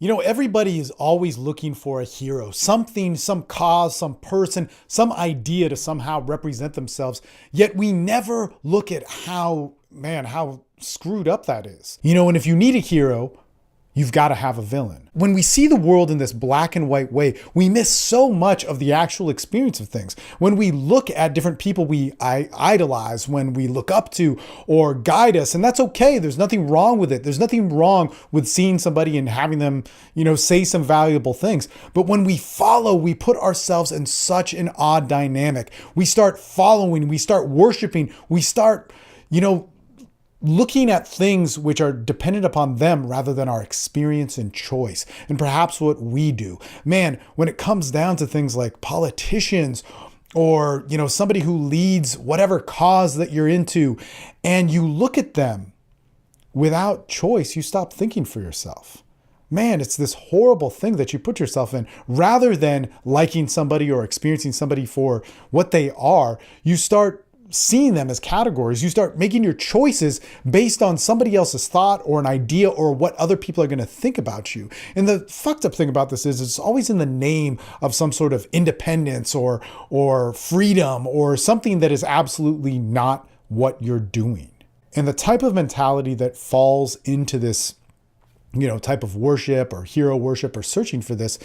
Everybody is always looking for a hero, something, some cause, some person, some idea to somehow represent themselves. Yet we never look at how screwed up that is. And if you need a hero, you've got to have a villain. When we see the world in this black and white way, we miss so much of the actual experience of things. When we look at different people we idolize, when we look up to or guide us, and that's okay. There's nothing wrong with it. There's nothing wrong with seeing somebody and having them, say some valuable things. But when we follow, we put ourselves in such an odd dynamic. We start following, we start worshiping, we start, looking at things which are dependent upon them rather than our experience and choice, and perhaps what we do. Man, when it comes down to things like politicians or, somebody who leads whatever cause that you're into, and you look at them without choice, you stop thinking for yourself. Man, it's this horrible thing that you put yourself in. Rather than liking somebody or experiencing somebody for what they are, you start seeing them as categories. You start making your choices based on somebody else's thought or an idea or what other people are going to think about you. And the fucked up thing about this is it's always in the name of some sort of independence or freedom or something that is absolutely not what you're doing. And the type of mentality that falls into this, type of worship or hero worship or searching for this,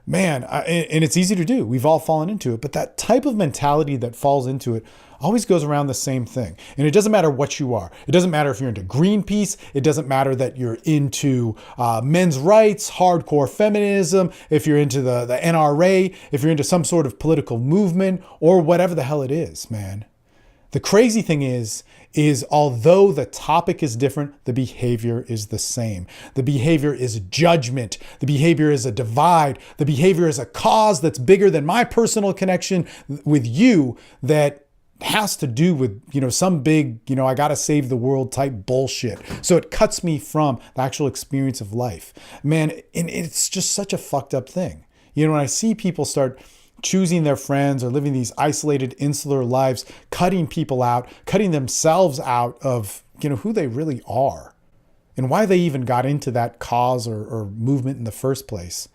man, and it's easy to do. We've all fallen into it. But that type of mentality that falls into it always goes around the same thing. And it doesn't matter what you are. It doesn't matter if you're into Greenpeace. It doesn't matter that you're into men's rights, hardcore feminism, if you're into the NRA, if you're into some sort of political movement or whatever the hell it is, man. The crazy thing is although the topic is different, the behavior is the same. The behavior is judgment. The behavior is a divide. The behavior is a cause that's bigger than my personal connection with you that has to do with, some big, I got to save the world type bullshit. So it cuts me from the actual experience of life. Man, and it's just such a fucked up thing. When I see people start choosing their friends or living these isolated, insular lives, cutting people out, cutting themselves out of, who they really are and why they even got into that cause or movement in the first place,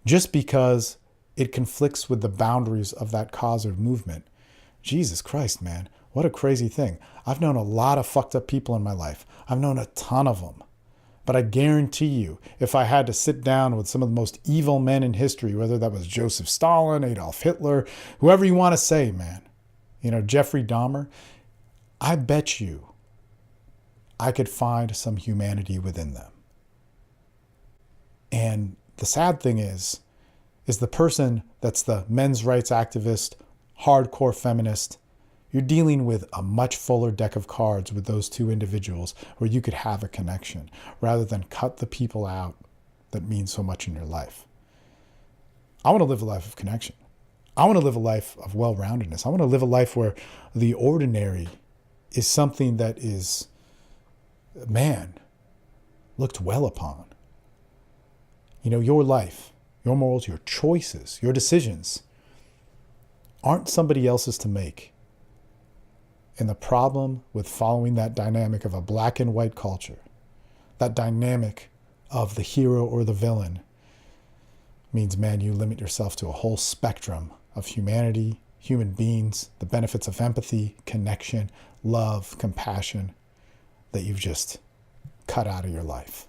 just because it conflicts with the boundaries of that cause or movement. Jesus Christ, man, what a crazy thing. I've known a lot of fucked up people in my life. I've known a ton of them. But I guarantee you, if I had to sit down with some of the most evil men in history, whether that was Joseph Stalin, Adolf Hitler, whoever you want to say, man, Jeffrey Dahmer, I bet you I could find some humanity within them. And the sad thing is the person that's the men's rights activist, hardcore feminist, you're dealing with a much fuller deck of cards with those two individuals where you could have a connection rather than cut the people out that mean so much in your life. I want to live a life of connection. I want to live a life of well-roundedness. I want to live a life where the ordinary is something that is, man, looked well upon. Your life, your morals, your choices, your decisions aren't somebody else's to make. And the problem with following that dynamic of a black and white culture, that dynamic of the hero or the villain, means, man, you limit yourself to a whole spectrum of humanity, human beings, the benefits of empathy, connection, love, compassion that you've just cut out of your life.